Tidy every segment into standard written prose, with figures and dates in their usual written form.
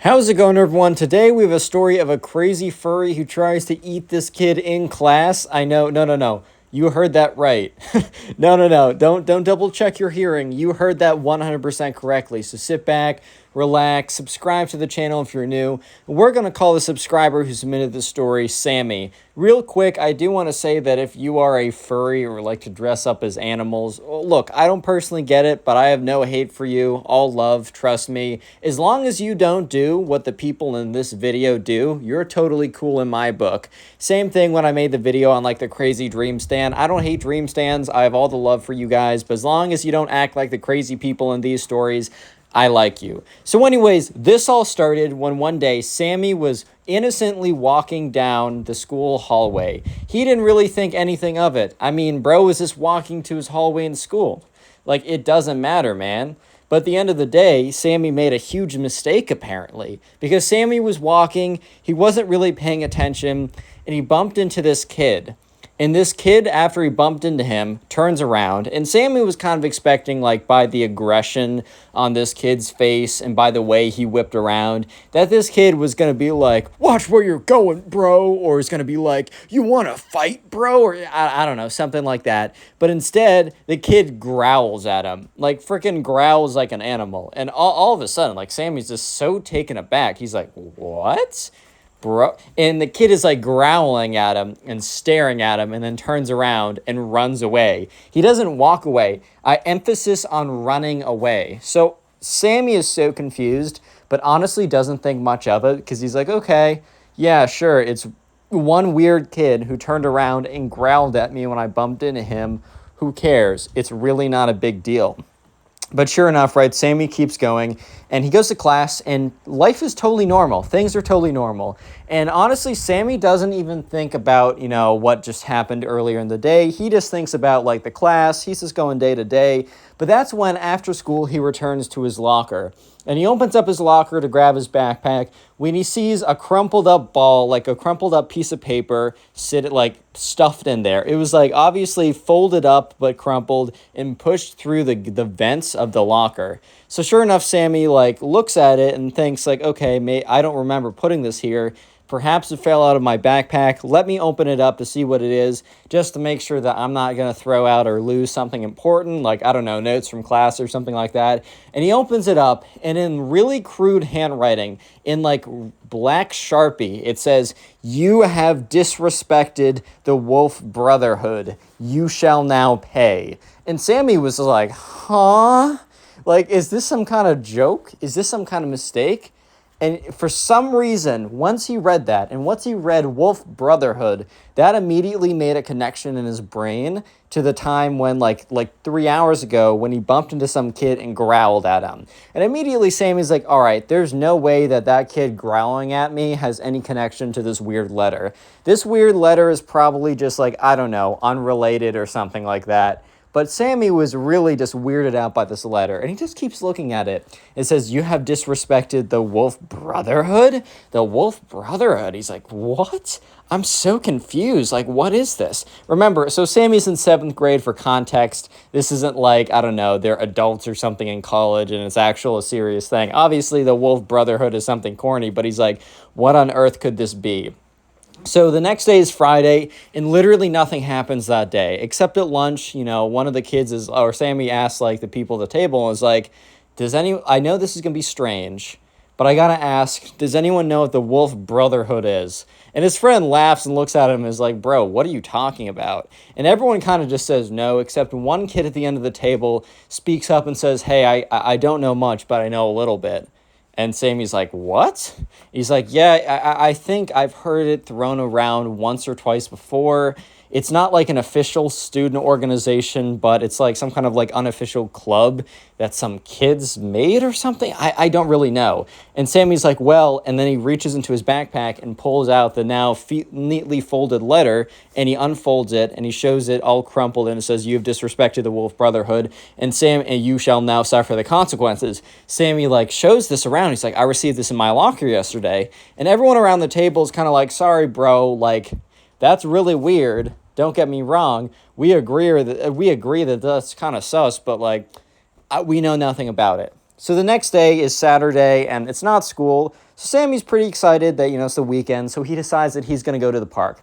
How's it going, everyone? Today we have a story of a crazy furry who tries to eat this kid in class. I know, no. You heard that right. No. Don't double check your hearing. You heard that 100% correctly. So sit back, relax, subscribe to the channel if you're new. We're going to call the subscriber who submitted the story Sammy. Real quick, I do want to say that if you are a furry or like to dress up as animals, look, I don't personally get it, but I have no hate for you. All love, trust me. As long as you don't do what the people in this video do, you're totally cool in my book. Same thing when I made the video on like the crazy dream stand. I don't hate dream stands. I have all the love for you guys, but as long as you don't act like the crazy people in these stories, I like you. So anyways, this all started when one day Sammy was innocently walking down the school hallway. He didn't really think anything of it. I mean, bro was just walking to his hallway in school. Like, it doesn't matter, man. But at the end of the day, Sammy made a huge mistake, apparently. Because Sammy was walking, he wasn't really paying attention, and he bumped into this kid. And this kid, after he bumped into him, turns around. And Sammy was kind of expecting, like, by the aggression on this kid's face and by the way he whipped around, that this kid was going to be like, watch where you're going, bro. Or is going to be like, you want to fight, bro? Or I don't know, something like that. But instead, the kid growls at him. Like, freaking growls like an animal. And all of a sudden, like, Sammy's just so taken aback. He's like, what? Bro, and the kid is like growling at him and staring at him and then turns around and runs away. He doesn't walk away. Emphasis on running away. So Sammy is so confused, but honestly doesn't think much of it because he's like, okay, yeah, sure. It's one weird kid who turned around and growled at me when I bumped into him. Who cares? It's really not a big deal. But sure enough, right, Sammy keeps going, and he goes to class, and life is totally normal. Things are totally normal. And honestly, Sammy doesn't even think about, what just happened earlier in the day. He just thinks about, like, the class. He's just going day to day. But that's when, after school, he returns to his locker. And he opens up his locker to grab his backpack when he sees a crumpled up ball, like a crumpled up piece of paper, stuffed in there. It was like obviously folded up but crumpled and pushed through the vents of the locker. So sure enough, Sammy looks at it and thinks okay, I don't remember putting this here. Perhaps it fell out of my backpack. Let me open it up to see what it is, just to make sure that I'm not going to throw out or lose something important, like, I don't know, notes from class or something like that. And he opens it up, and in really crude handwriting, in black Sharpie, it says, "You have disrespected the Wolf Brotherhood. You shall now pay." And Sammy was like, huh? Is this some kind of joke? Is this some kind of mistake? And for some reason, once he read that, and once he read Wolf Brotherhood, that immediately made a connection in his brain to the time when, like 3 hours ago, when he bumped into some kid and growled at him. And immediately Sammy's like, all right, there's no way that kid growling at me has any connection to this weird letter. This weird letter is probably just I don't know, unrelated or something like that. But Sammy was really just weirded out by this letter, and he just keeps looking at it. It says, "You have disrespected the Wolf Brotherhood?" The Wolf Brotherhood? He's like, what? I'm so confused. What is this? Remember, so Sammy's in 7th grade for context. This isn't I don't know, they're adults or something in college, and it's actual a serious thing. Obviously, the Wolf Brotherhood is something corny, but he's like, what on earth could this be? So the next day is Friday, and literally nothing happens that day, except at lunch, one of the kids Sammy asks, the people at the table, and is like, I know this is going to be strange, but I got to ask, does anyone know what the Wolf Brotherhood is? And his friend laughs and looks at him and is like, bro, what are you talking about? And everyone kind of just says no, except one kid at the end of the table speaks up and says, hey, I don't know much, but I know a little bit. And Sammy's like, what? He's like, yeah, I think I've heard it thrown around once or twice before. It's not an official student organization, but it's some kind of unofficial club that some kids made or something. I don't really know. And Sammy's like, well, and then he reaches into his backpack and pulls out the now neatly folded letter, and he unfolds it, and he shows it all crumpled, and it says, "You have disrespected the Wolf Brotherhood, and you shall now suffer the consequences." Sammy shows this around. He's like, I received this in my locker yesterday. And everyone around the table is kind of like, sorry, bro, that's really weird. Don't get me wrong. We agree that that's kind of sus, but we know nothing about it. So the next day is Saturday, and it's not school. So Sammy's pretty excited that, it's the weekend, so he decides that he's going to go to the park.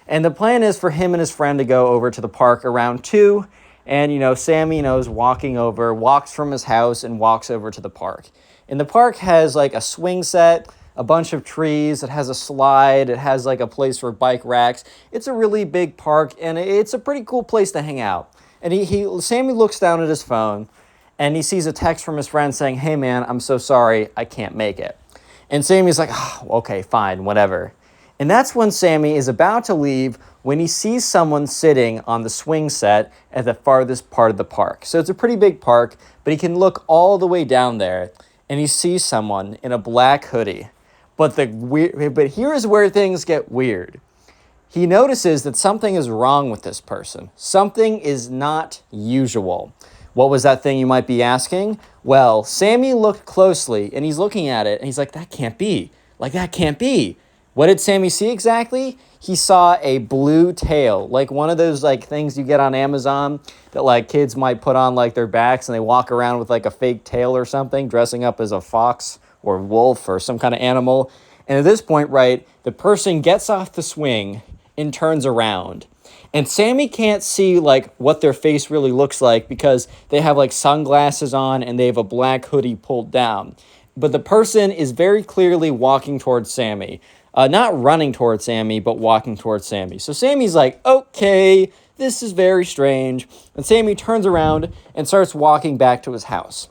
And the plan is for him and his friend to go over to the park around 2. And, Sammy, is walking over, walks from his house and walks over to the park. And the park has, like, a swing set, a bunch of trees. It has a slide. It has, like, a place for bike racks. It's a really big park, and it's a pretty cool place to hang out. And Sammy looks down at his phone, and he sees a text from his friend saying, "Hey, man, I'm so sorry. I can't make it." And Sammy's like, "Oh, okay, fine, whatever." And that's when Sammy is about to leave when he sees someone sitting on the swing set at the farthest part of the park. So it's a pretty big park, but he can look all the way down there, and he sees someone in a black hoodie. But here's where things get weird. He notices that something is wrong with this person. Something is not usual. What was that thing, you might be asking? Well, Sammy looked closely, and he's looking at it, and he's like, that can't be. That can't be. What did Sammy see exactly? He saw a blue tail, like one of those things you get on Amazon that kids might put on their backs, and they walk around with a fake tail or something, dressing up as a fox or wolf or some kind of animal. And at this point, right, the person gets off the swing and turns around. And Sammy can't see what their face really looks like because they have sunglasses on and they have a black hoodie pulled down. But the person is very clearly walking towards Sammy. Not running towards Sammy, but walking towards Sammy. So Sammy's like, okay, this is very strange. And Sammy turns around and starts walking back to his house.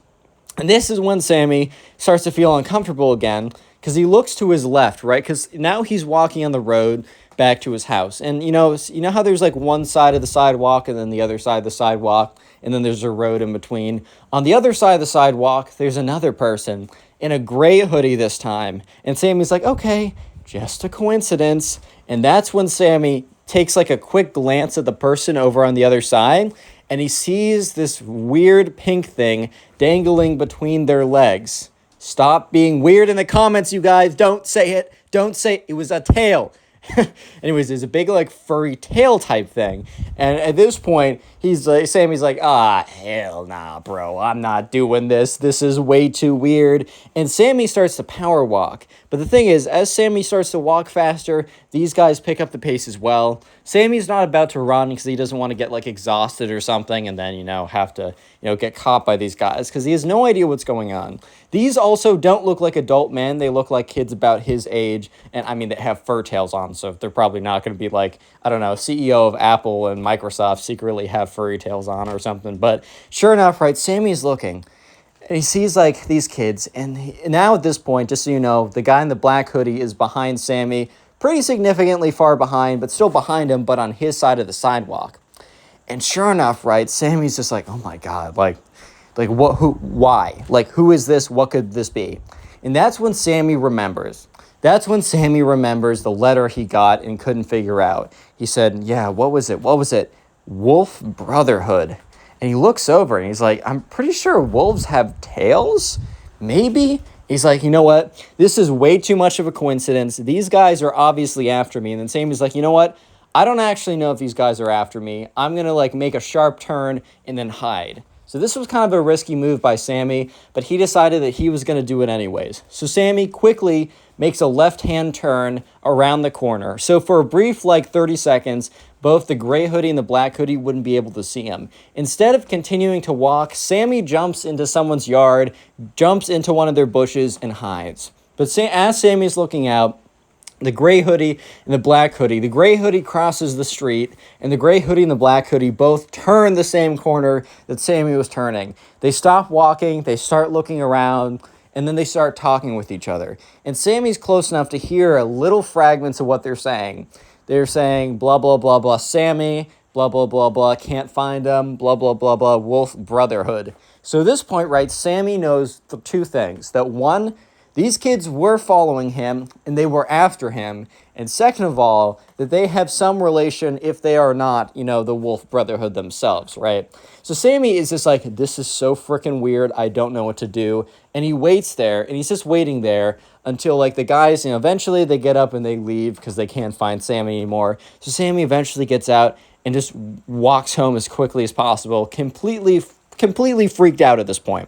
And this is when Sammy starts to feel uncomfortable again because he looks to his left, right? Because now he's walking on the road back to his house. And you know how there's one side of the sidewalk and then the other side of the sidewalk, and then there's a road in between. On the other side of the sidewalk, there's another person in a gray hoodie this time. And Sammy's like, okay, just a coincidence. And that's when Sammy takes a quick glance at the person over on the other side, and he sees this weird pink thing dangling between their legs. Stop being weird in the comments, you guys. Don't say it. Don't say it. It was a tail. Anyways, there's a big furry tail type thing, and at this point Sammy's like, hell nah, bro, I'm not doing this. This is way too weird. And Sammy starts to power walk. But the thing is, as Sammy starts to walk faster, these guys pick up the pace as well. Sammy's not about to run because he doesn't want to get exhausted or something and then have to get caught by these guys because he has no idea what's going on. These also don't look like adult men. They look like kids about his age, and I mean they have fur tails on, so they're probably not going to be CEO of Apple and Microsoft secretly have furry tails on or something. But sure enough, right, Sammy's looking, and he sees these kids, and now at this point, just so you know, the guy in the black hoodie is behind Sammy, pretty significantly far behind, but still behind him, but on his side of the sidewalk. And sure enough, right, Sammy's just like, oh my God, what, who, why? Who is this? What could this be? And that's when Sammy remembers. That's when Sammy remembers the letter he got and couldn't figure out. He said, yeah, what was it? Wolf Brotherhood. And he looks over and he's like, I'm pretty sure wolves have tails? Maybe? He's like, you know what? This is way too much of a coincidence. These guys are obviously after me. And then Sammy's like, you know what? I don't actually know if these guys are after me. I'm going to make a sharp turn and then hide. So this was kind of a risky move by Sammy, but he decided that he was going to do it anyways. So Sammy quickly makes a left-hand turn around the corner. So for a brief 30 seconds, both the gray hoodie and the black hoodie wouldn't be able to see him. Instead of continuing to walk, Sammy jumps into someone's yard, jumps into one of their bushes, and hides. But as Sammy's looking out, the gray hoodie and the black hoodie. The gray hoodie crosses the street, and the gray hoodie and the black hoodie both turn the same corner that Sammy was turning. They stop walking, they start looking around, and then they start talking with each other. And Sammy's close enough to hear a little fragments of what they're saying. They're saying, blah, blah, blah, blah, Sammy, blah, blah, blah, blah, can't find him, blah, blah, blah, blah, Wolf Brotherhood. So at this point, right, Sammy knows the two things. That one, these kids were following him, and they were after him. And second of all, that they have some relation if they are not, the Wolf Brotherhood themselves, right? So Sammy is just like, this is so freaking weird, I don't know what to do. And he waits there, and he's just waiting there until, the guys, eventually they get up and they leave because they can't find Sammy anymore. So Sammy eventually gets out and just walks home as quickly as possible, completely freaked out at this point.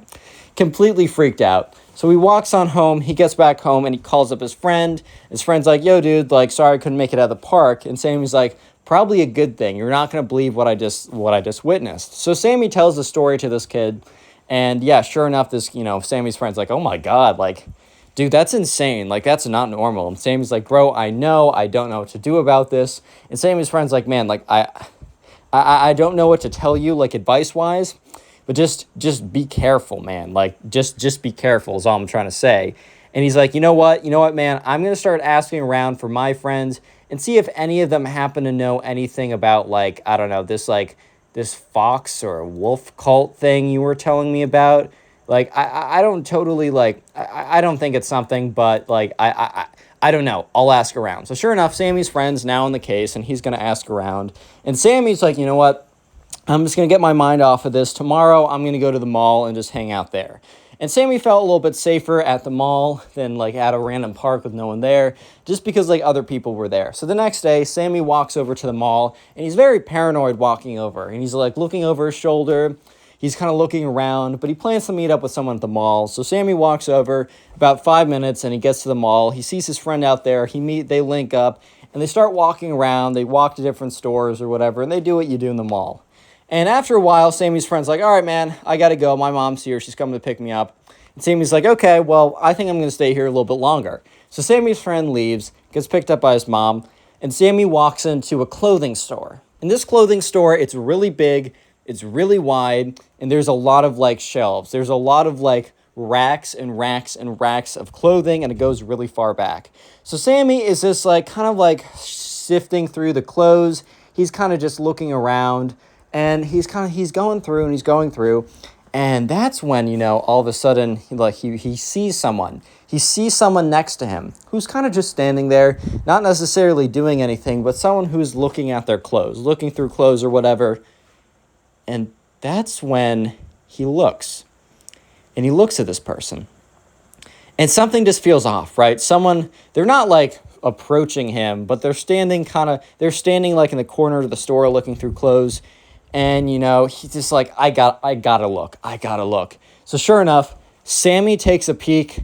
completely freaked out. So he walks on home, he gets back home, and he calls up his friend. His friend's like, yo, dude, like, sorry I couldn't make it out of the park. And Sammy's like, probably a good thing. You're not going to believe what I just witnessed. So Sammy tells the story to this kid. And yeah, sure enough, this, Sammy's friend's like, oh my God, like, dude, that's insane. Like, that's not normal. And Sammy's like, bro, I don't know what to do about this. And Sammy's friend's like, man, like, I don't know what to tell you, like, advice-wise, but just be careful, man. Like, just be careful is all I'm trying to say. And he's like, you know what, man? I'm going to start asking around for my friends and see if any of them happen to know anything about, like, I don't know, this fox or wolf cult thing you were telling me about. Like, I don't totally, like, I don't think it's something, but, like, I don't know. I'll ask around. So sure enough, Sammy's friend's now in the case, and he's going to ask around. And Sammy's like, you know what? I'm just going to get my mind off of this. Tomorrow, I'm going to go to the mall and just hang out there. And Sammy felt a little bit safer at the mall than, like, at a random park with no one there, just because, like, other people were there. So the next day, Sammy walks over to the mall, and he's very paranoid walking over. And he's, like, looking over his shoulder. He's kind of looking around, but he plans to meet up with someone at the mall. So Sammy walks over about 5 minutes, and he gets to the mall. He sees his friend out there. They link up, and they start walking around. They walk to different stores or whatever, and they do what you do in the mall. And after a while, Sammy's friend's like, all right, man, I got to go. My mom's here. She's coming to pick me up. And Sammy's like, okay, well, I think I'm going to stay here a little bit longer. So Sammy's friend leaves, gets picked up by his mom, and Sammy walks into a clothing store. In this clothing store, it's really big. It's really wide, and there's a lot of, like, shelves. There's a lot of, like, racks and racks and racks of clothing, and it goes really far back. So Sammy is just, like, kind of, like, sifting through the clothes. He's kind of just looking around, and he's going through, and that's when, all of a sudden, like, he sees someone. He sees someone next to him who's kind of just standing there, not necessarily doing anything, but someone who's looking at their clothes, looking through clothes or whatever. And that's when he looks. And he looks at this person. And something just feels off, right? They're not, like, approaching him, but they're standing like in the corner of the store looking through clothes. And, he's just like, I gotta look. So sure enough, Sammy takes a peek,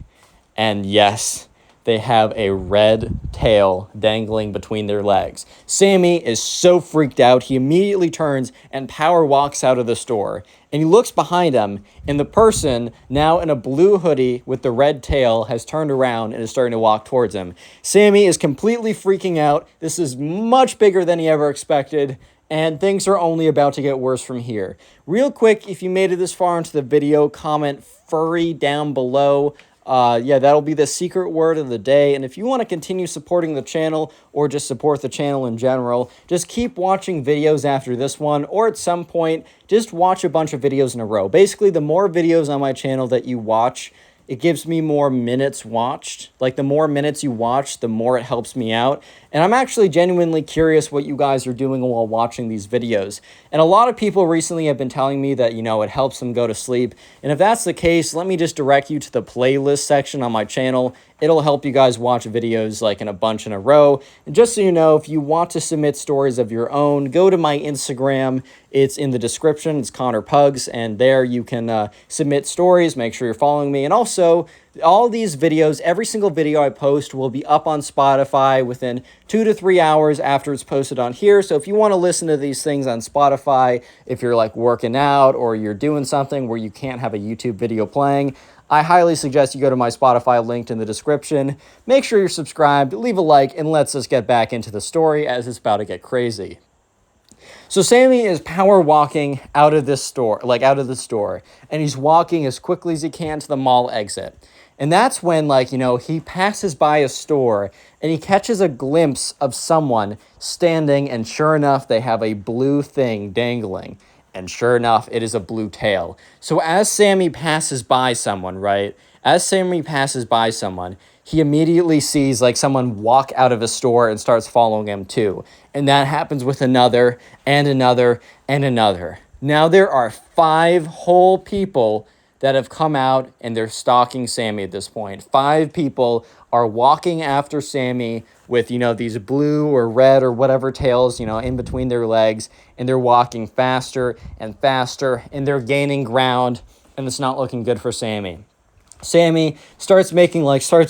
and yes, they have a red tail dangling between their legs. Sammy is so freaked out, he immediately turns and power walks out of the store. And he looks behind him, and the person, now in a blue hoodie with the red tail, has turned around and is starting to walk towards him. Sammy is completely freaking out. This is much bigger than he ever expected, and things are only about to get worse from here. Real quick, if you made it this far into the video, comment "furry" down below. That'll be the secret word of the day. And if you want to continue supporting the channel or just support the channel in general, just keep watching videos after this one, or at some point, just watch a bunch of videos in a row. Basically, the more videos on my channel that you watch, it gives me more minutes watched. Like, the more minutes you watch, the more it helps me out. And I'm actually genuinely curious what you guys are doing while watching these videos. And a lot of people recently have been telling me that, it helps them go to sleep. And if that's the case, let me just direct you to the playlist section on my channel. It'll help you guys watch videos, like, in a bunch in a row. And just so you know, if you want to submit stories of your own, go to my Instagram. It's in the description. It's Connor Pugs, and there you can submit stories. Make sure you're following me. And also, all these videos, every single video I post will be up on Spotify within 2 to 3 hours after it's posted on here. So if you want to listen to these things on Spotify, if you're, like, working out or you're doing something where you can't have a YouTube video playing, I highly suggest you go to my Spotify linked in the description. Make sure you're subscribed, leave a like, and let's just get back into the story as it's about to get crazy. So Sammy is power walking out of the store, and he's walking as quickly as he can to the mall exit. And that's when, he passes by a store, and he catches a glimpse of someone standing, and sure enough, they have a blue thing dangling. And sure enough, it is a blue tail. So as Sammy passes by someone, he immediately sees, like, someone walk out of a store and starts following him too. And that happens with another and another and another. Now there are 5 whole people that have come out, and they're stalking Sammy at this point. 5 people are walking after Sammy with, these blue or red or whatever tails, in between their legs, and they're walking faster and faster, and they're gaining ground. and it's not looking good for Sammy. Sammy starts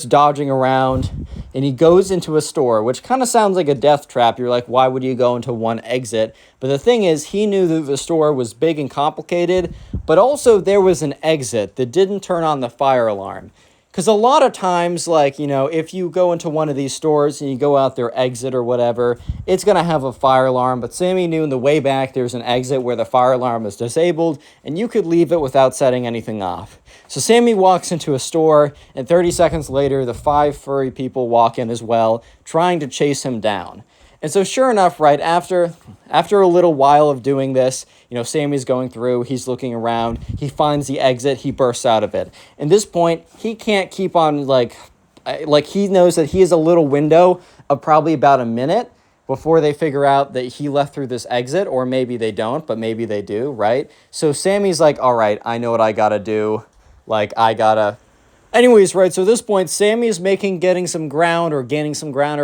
dodging around, and he goes into a store, which kind of sounds like a death trap. You're like, why would you go into one exit? But the thing is, he knew that the store was big and complicated, but also there was an exit that didn't turn on the fire alarm. Because a lot of times, if you go into one of these stores and you go out their exit or whatever, it's going to have a fire alarm. But Sammy knew in the way back there's an exit where the fire alarm is disabled, and you could leave it without setting anything off. So Sammy walks into a store, and 30 seconds later, the 5 furry people walk in as well, trying to chase him down. And so sure enough, right after a little while of doing this, Sammy's going through, he's looking around, he finds the exit, he bursts out of it. At this point, he can't keep on, he knows that he has a little window of probably about a minute before they figure out that he left through this exit, or maybe they don't, but maybe they do, right? So Sammy's like, all right, I know what I gotta do. Anyways, right, so at this point, Sammy is gaining some ground or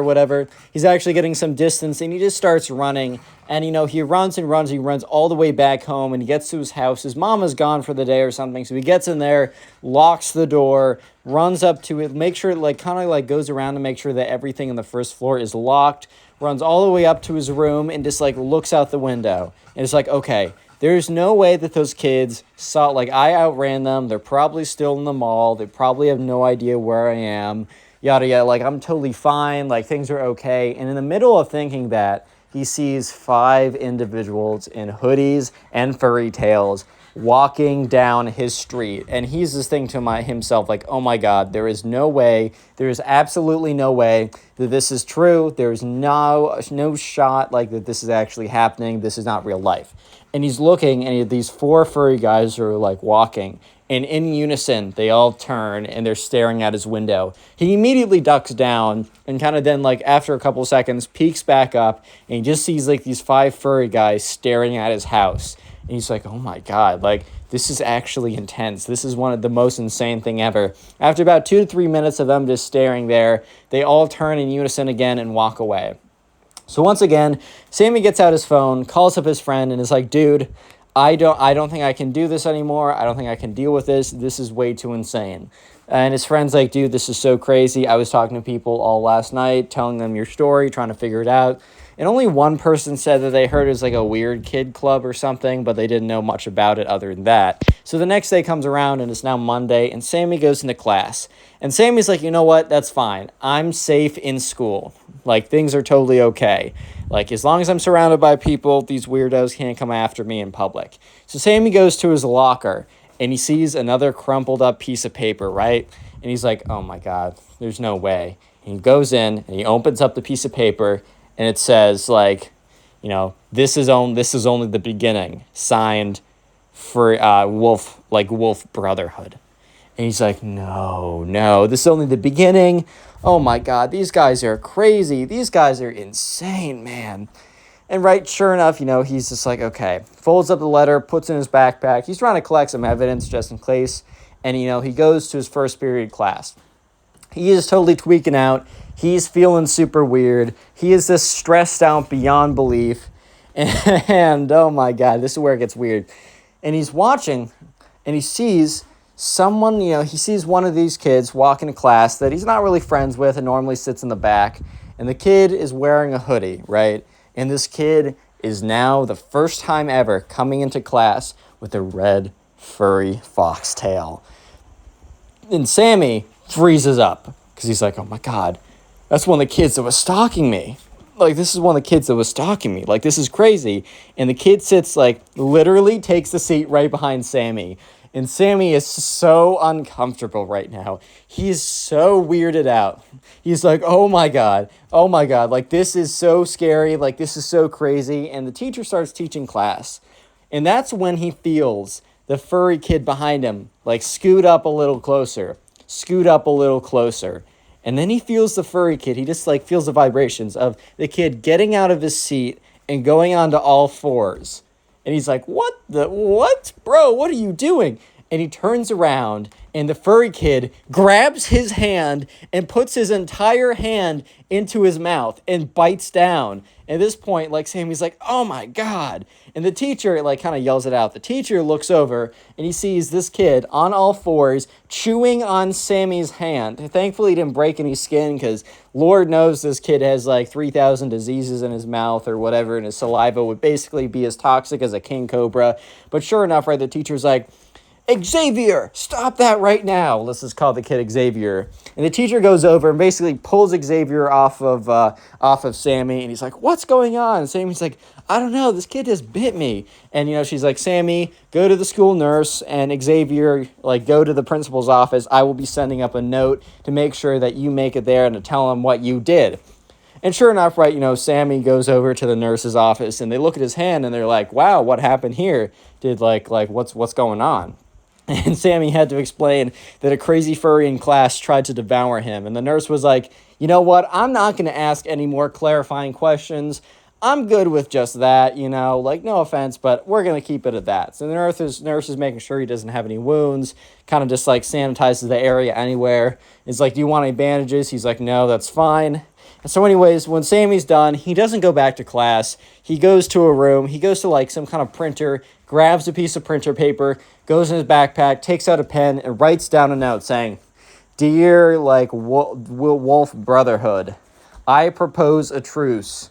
whatever. He's actually getting some distance, and he just starts running. And, he runs and runs. He runs all the way back home, and he gets to his house. His mom is gone for the day or something, so he gets in there, locks the door, runs up to it, makes sure it, goes around to make sure that everything on the first floor is locked, runs all the way up to his room, and just, looks out the window. And it's like, okay, there's no way that those kids saw, I outran them. They're probably still in the mall. They probably have no idea where I am. Yada, yada. I'm totally fine. Things are okay. And in the middle of thinking that, he sees 5 individuals in hoodies and furry tails walking down his street. And he's just thinking to himself, oh my God, there is absolutely no way that this is true. There's no shot that this is actually happening. This is not real life. And he's looking, and these 4 furry guys are walking. And in unison, they all turn, and they're staring at his window. He immediately ducks down, and kind of then, after a couple seconds, peeks back up, and he just sees, these 5 furry guys staring at his house. And he's like, oh my God, this is actually intense. This is one of the most insane thing ever. After about 2 to 3 minutes of them just staring there, they all turn in unison again and walk away. So once again, Sammy gets out his phone, calls up his friend, and is like, dude, I don't think I can do this anymore. I don't think I can deal with this. This is way too insane. And his friend's like, dude, this is so crazy. I was talking to people all last night, telling them your story, trying to figure it out. And only one person said that they heard it was a weird kid club or something, but they didn't know much about it other than that. So the next day comes around, and it's now Monday, and Sammy goes into class. And Sammy's like, you know what? That's fine. I'm safe in school. Things are totally okay. As long as I'm surrounded by people, these weirdos can't come after me in public. So Sammy goes to his locker, and he sees another crumpled up piece of paper, right? And he's like, oh my God, there's no way. And he goes in, and he opens up the piece of paper, and it says, this is only the beginning. Signed for Wolf Brotherhood. And he's like, no, this is only the beginning. Oh my God, these guys are crazy. These guys are insane, man. And right, sure enough, he's just like, okay. Folds up the letter, puts it in his backpack. He's trying to collect some evidence just in case. And, he goes to his first period class. He is totally tweaking out. He's feeling super weird. He is just stressed out beyond belief. And oh my God, this is where it gets weird. And he's watching, and he sees someone, he sees one of these kids walk into class that he's not really friends with and normally sits in the back. And the kid is wearing a hoodie, right? And this kid is now the first time ever coming into class with a red furry foxtail. And Sammy freezes up because he's like, oh my God, that's one of the kids that was stalking me. This is one of the kids that was stalking me. This is crazy. And the kid sits, literally takes the seat right behind Sammy. And Sammy is so uncomfortable right now. He's so weirded out. He's like, oh my God, this is so scary, this is so crazy. And the teacher starts teaching class. And that's when he feels the furry kid behind him, scoot up a little closer. And then he feels the furry kid. He just feels the vibrations of the kid getting out of his seat and going onto all fours. And he's like, what? Bro, what are you doing? and he turns around, and the furry kid grabs his hand and puts his entire hand into his mouth and bites down. At this point, like, Sammy's like, oh my God. And the teacher, like, kind of yells it out. The teacher looks over and he sees this kid on all fours chewing on Sammy's hand. Thankfully, he didn't break any skin because Lord knows this kid has like 3,000 diseases in his mouth or whatever, and his saliva would basically be as toxic as a king cobra. But sure enough, right, the teacher's like, Xavier, stop that right now. Let's just call the kid Xavier. And the teacher goes over and basically pulls Xavier off of Sammy. And he's like, what's going on? And Sammy's like, I don't know. This kid just bit me. And, she's like, Sammy, go to the school nurse. And Xavier, like, go to the principal's office. I will be sending up a note to make sure that you make it there and to tell him what you did. And sure enough, right, Sammy goes over to the nurse's office. And they look at his hand and they're like, wow, what happened here? Did, like what's going on? And Sammy had to explain that a crazy furry in class tried to devour him. And the nurse was like, you know what? I'm not going to ask any more clarifying questions. I'm good with just that, like, no offense, but we're going to keep it at that. So the nurse is making sure he doesn't have any wounds, kind of just, like, sanitizes the area anywhere. It's like, do you want any bandages? He's like, no, that's fine. And so anyways, when Sammy's done, he doesn't go back to class. He goes to a room. He goes to, like, some kind of printer, grabs a piece of printer paper, goes in his backpack, takes out a pen, and writes down a note saying, Dear, like, Wolf Brotherhood, I propose a truce.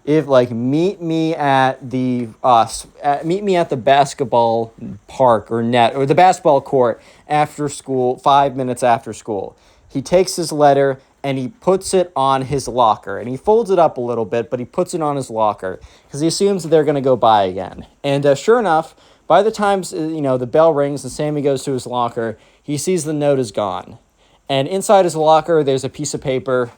If, like, meet me at the basketball park or net, or the basketball court after school, 5 minutes after school. He takes his letter and he puts it on his locker. And he folds it up a little bit, but he puts it on his locker because he assumes that they're going to go by again. And sure enough, by the time, the bell rings and Sammy goes to his locker, he sees the note is gone. And inside his locker, there's a piece of paper,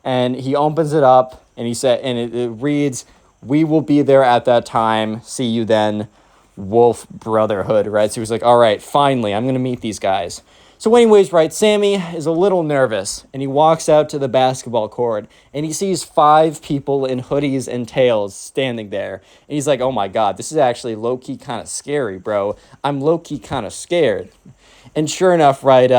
and he opens it up, and it reads, we will be there at that time. See you then, Wolf Brotherhood, right? So he was like, all right, finally, I'm going to meet these guys. So anyways, right, Sammy is a little nervous, and he walks out to the basketball court, and he sees 5 people in hoodies and tails standing there. And he's like, oh my God, this is actually low-key kind of scary, bro. I'm low-key kind of scared. And sure enough, right,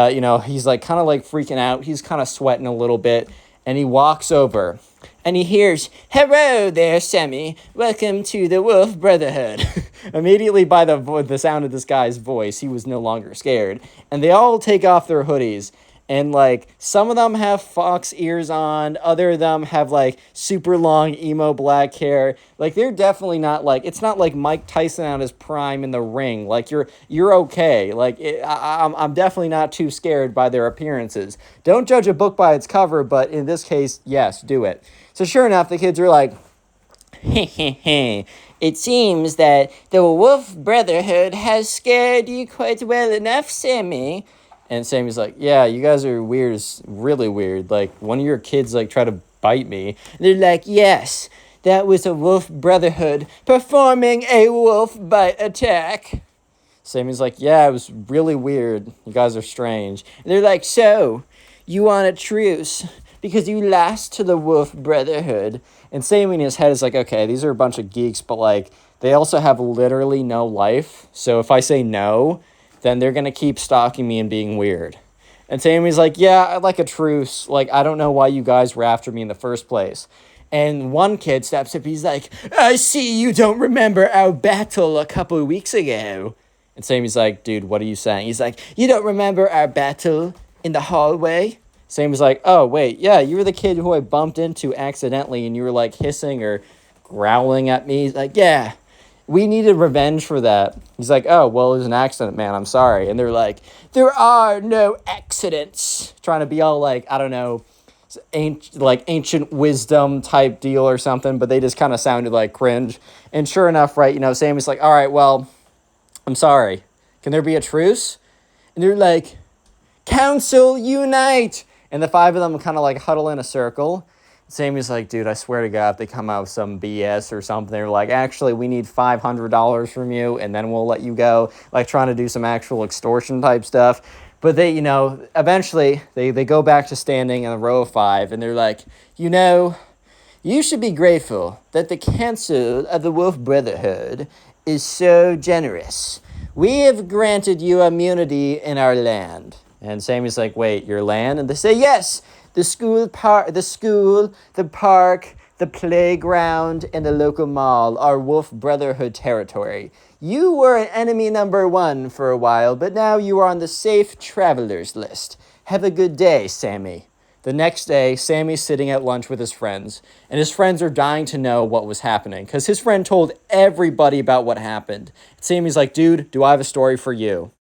he's like kind of like freaking out. He's kind of sweating a little bit, and he walks over, and he hears, hello there, Sammy. Welcome to the Wolf Brotherhood. Immediately by the sound of this guy's voice, he was no longer scared. And they all take off their hoodies. And, like, some of them have fox ears on. Other of them have, like, super long emo black hair. Like, they're definitely not, like, it's not like Mike Tyson at his prime in the ring. Like, you're okay. Like, I'm definitely not too scared by their appearances. Don't judge a book by its cover, but in this case, yes, do it. So sure enough, the kids are like, it seems that the Wolf Brotherhood has scared you quite well enough, Sammy. And Sammy's like, yeah, you guys are weird, it's really weird. Like, one of your kids, like, tried to bite me. And they're like, yes, that was a Wolf Brotherhood performing a wolf bite attack. Sammy's like, yeah, it was really weird. You guys are strange. And they're like, so, you want a truce because you lost to the Wolf Brotherhood. And Sammy in his head is like, okay, these are a bunch of geeks, but, like, they also have literally no life. So if I say no, then they're going to keep stalking me and being weird. And Sammy's like, yeah, I'd like a truce. Like, I don't know why you guys were after me in the first place. And one kid steps up, he's like, I see you don't remember our battle a couple of weeks ago. And Sammy's like, dude, what are you saying? He's like, you don't remember our battle in the hallway? Sammy's like, oh, wait, yeah, you were the kid who I bumped into accidentally, and you were, like, hissing or growling at me. He's like, yeah. We needed revenge for that. He's like, oh, well, it was an accident, man. I'm sorry. And they're like, there are no accidents. Trying to be all like, I don't know, ancient wisdom type deal or something. But they just kind of sounded like cringe. And sure enough, right, Sammy's like, all right, well, I'm sorry. Can there be a truce? And they're like, Council, unite. And the 5 of them kind of like huddle in a circle. Sammy's like, dude, I swear to God, if they come out with some BS or something, they're like, actually, we need $500 from you, and then we'll let you go, like trying to do some actual extortion type stuff. But they, eventually, they go back to standing in a row of 5, and they're like, you should be grateful that the Council of the Wolf Brotherhood is so generous. We have granted you immunity in our land. And Sammy's like, wait, your land? And they say, yes, the park, the playground, and the local mall are Wolf Brotherhood territory. You were enemy number 1 for a while, but now you are on the safe travelers list. Have a good day, Sammy. The next day, Sammy's sitting at lunch with his friends, and his friends are dying to know what was happening, because his friend told everybody about what happened. Sammy's like, dude, do I have a story for you?